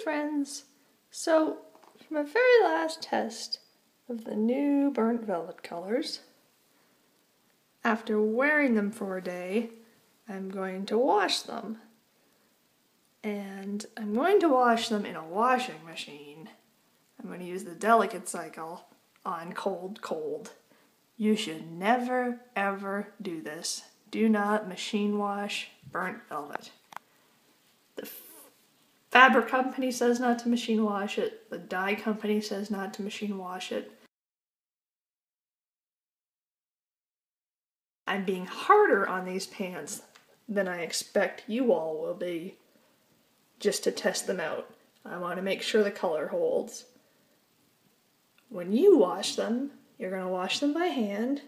friends! So, for my very last test of the new burnt velvet colors, after wearing them for a day, I'm going to wash them. And I'm going to wash them in a washing machine. I'm going to use the delicate cycle on cold. You should never ever do this. Do not machine wash burnt velvet. The fabric company says not to machine wash it. The dye company says not to machine wash it. I'm being harder on these pants than I expect you all will be, just to test them out. I want to make sure the color holds. When you wash them, you're going to wash them by hand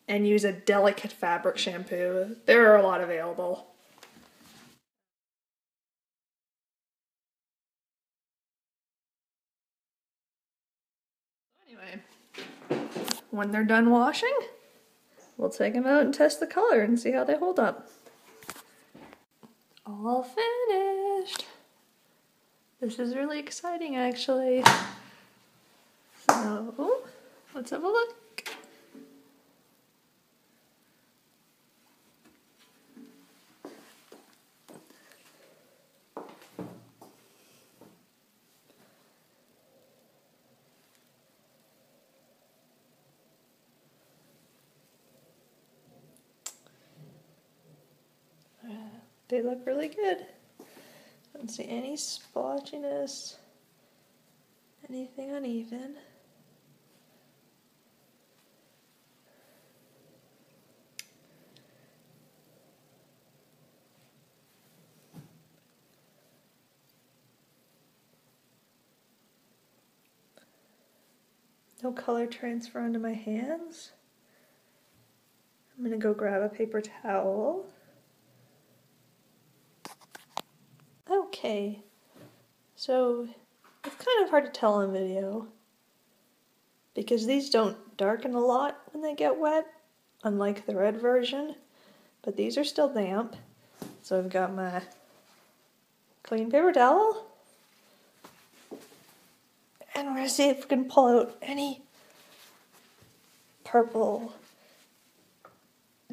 and use a delicate fabric shampoo. There are a lot available. Anyway, when they're done washing, we'll take them out and test the color and see how they hold up. All finished. This is really exciting, actually. So, let's have a look. They look really good. Don't see any splotchiness, anything uneven. No color transfer onto my hands. I'm gonna go grab a paper towel. Okay, so it's kind of hard to tell on video because these don't darken a lot when they get wet, unlike the red version, but these are still damp. So I've got my clean paper towel, and we're gonna see if we can pull out any purple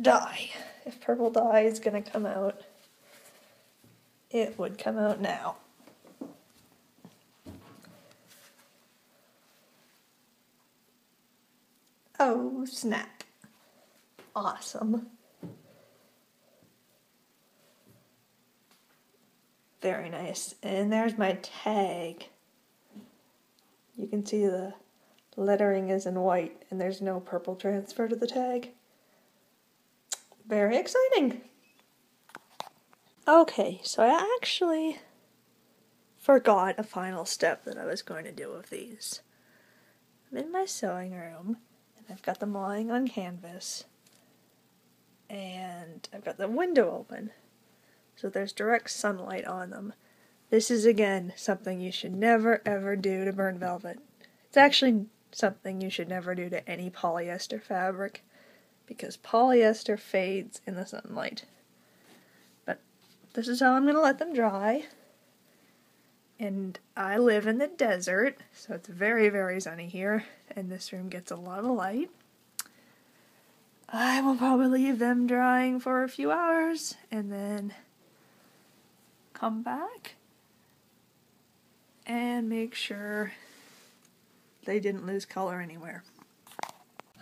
dye. If purple dye is gonna come out, it would come out now. Oh, snap. Awesome. Very nice. And there's my tag. You can see the lettering is in white and there's no purple transfer to the tag. Very exciting. Okay, so I actually forgot a final step that I was going to do with these. I'm in my sewing room and I've got them lying on canvas and I've got the window open so there's direct sunlight on them. This is again something you should never ever do to burnt velvet. It's actually something you should never do to any polyester fabric because polyester fades in the sunlight. But this is how I'm going to let them dry. And I live in the desert, so it's very, very sunny here, and this room gets a lot of light. I will probably leave them drying for a few hours, and then come back and make sure they didn't lose color anywhere.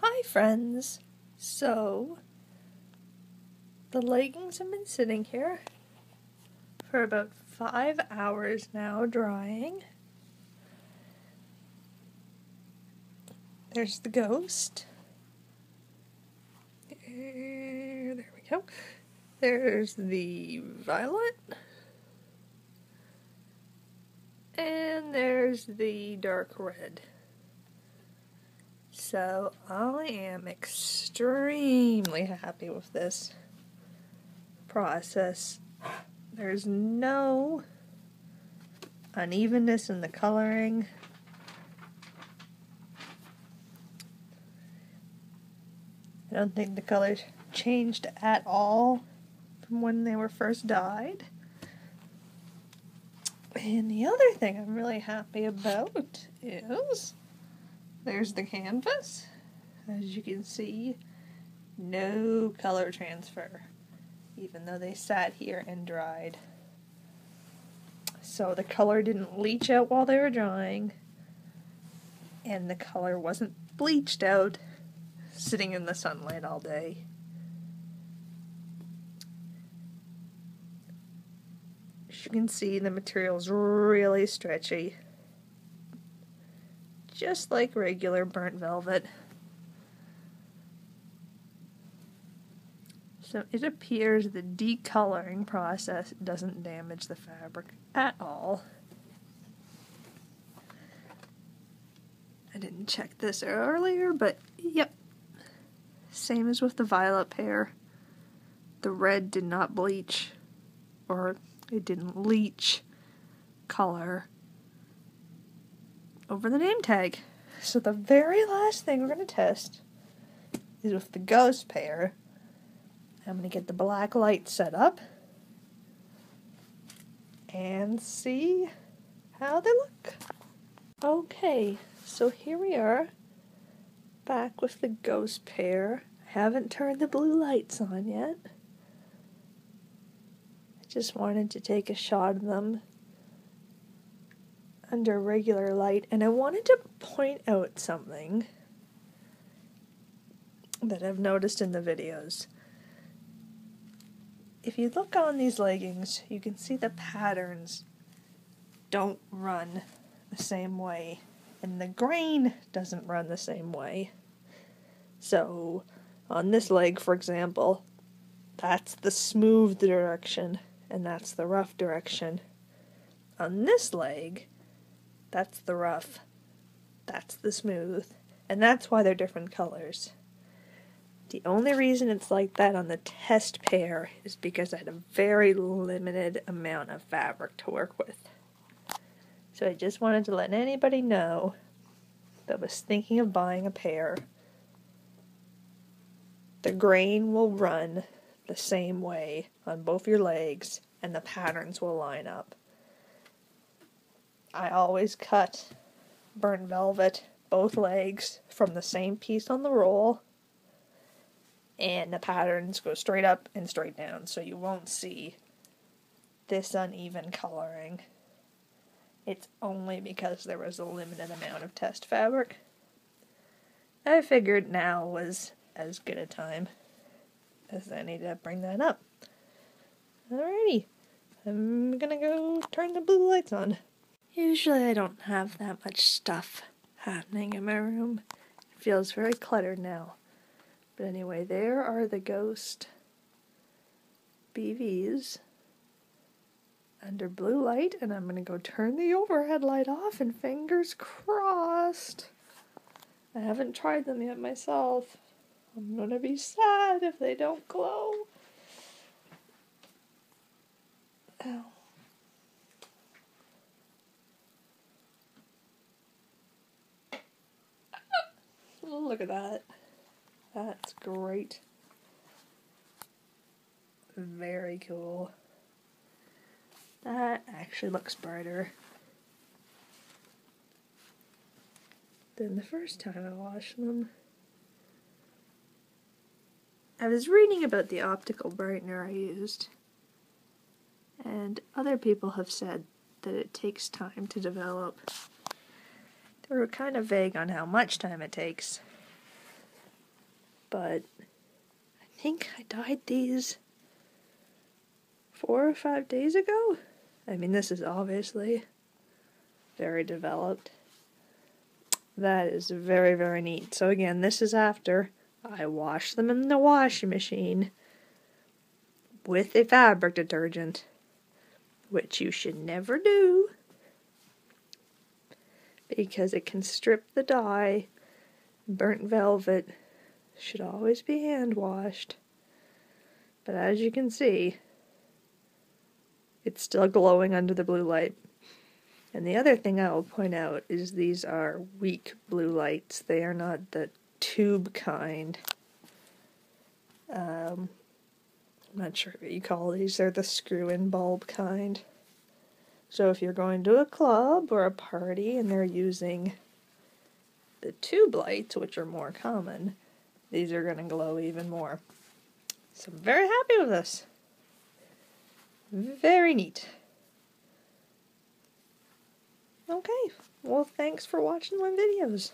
Hi friends! So, the leggings have been sitting here for about 5 hours now, drying. There's the ghost. There we go. There's the violet. And there's the dark red. So I am extremely happy with this process. There's no unevenness in the coloring. I don't think the colors changed at all from when they were first dyed. And the other thing I'm really happy about is there's the canvas. As you can see, no color transfer, even though they sat here and dried. So the color didn't leach out while they were drying, and the color wasn't bleached out sitting in the sunlight all day. As you can see, the material's really stretchy, just like regular burnt velvet. So it appears the decoloring process doesn't damage the fabric at all. I didn't check this earlier, but yep. Same as with the violet pair. The red did not bleach, or it didn't leach color over the name tag. So the very last thing we're going to test is with the ghost pair. I'm going to get the black light set up and see how they look. Okay, so here we are, back with the ghost pair. I haven't turned the blue lights on yet. I just wanted to take a shot of them under regular light, and I wanted to point out something that I've noticed in the videos. If you look on these leggings, you can see the patterns don't run the same way, and the grain doesn't run the same way. So, on this leg, for example, that's the smooth direction, and that's the rough direction. On this leg, that's the rough, that's the smooth, and that's why they're different colors. The only reason it's like that on the test pair is because I had a very limited amount of fabric to work with. So I just wanted to let anybody know that was thinking of buying a pair. The grain will run the same way on both your legs, and the patterns will line up. I always cut burnt velvet, both legs, from the same piece on the roll, and the patterns go straight up and straight down, so you won't see this uneven coloring. It's only because there was a limited amount of test fabric. I figured now was as good a time as any to bring that up. Alrighty, I'm gonna go turn the blue lights on. Usually I don't have that much stuff happening in my room. It feels very cluttered now. But anyway, there are the ghost BVs under blue light, and I'm going to go turn the overhead light off, and fingers crossed. I haven't tried them yet myself. I'm going to be sad if they don't glow. Ow. Look at that. That's great. Very cool. That actually looks brighter than the first time I washed them. I was reading about the optical brightener I used, and other people have said that it takes time to develop. They were kind of vague on how much time it takes, but I think I dyed these 4 or 5 days ago. I mean, this is obviously very developed. That is very, very neat. So again, this is after I wash them in the washing machine with a fabric detergent, which you should never do because it can strip the dye. Burnt velvet should always be hand washed. But as you can see, it's still glowing under the blue light. And the other thing I will point out is these are weak blue lights. They are not the tube kind. I'm not sure what you call these. They're the screw-in bulb kind. So if you're going to a club or a party and they're using the tube lights, which are more common, these are going to glow even more. So I'm very happy with this. Very neat. Okay, well thanks for watching my videos.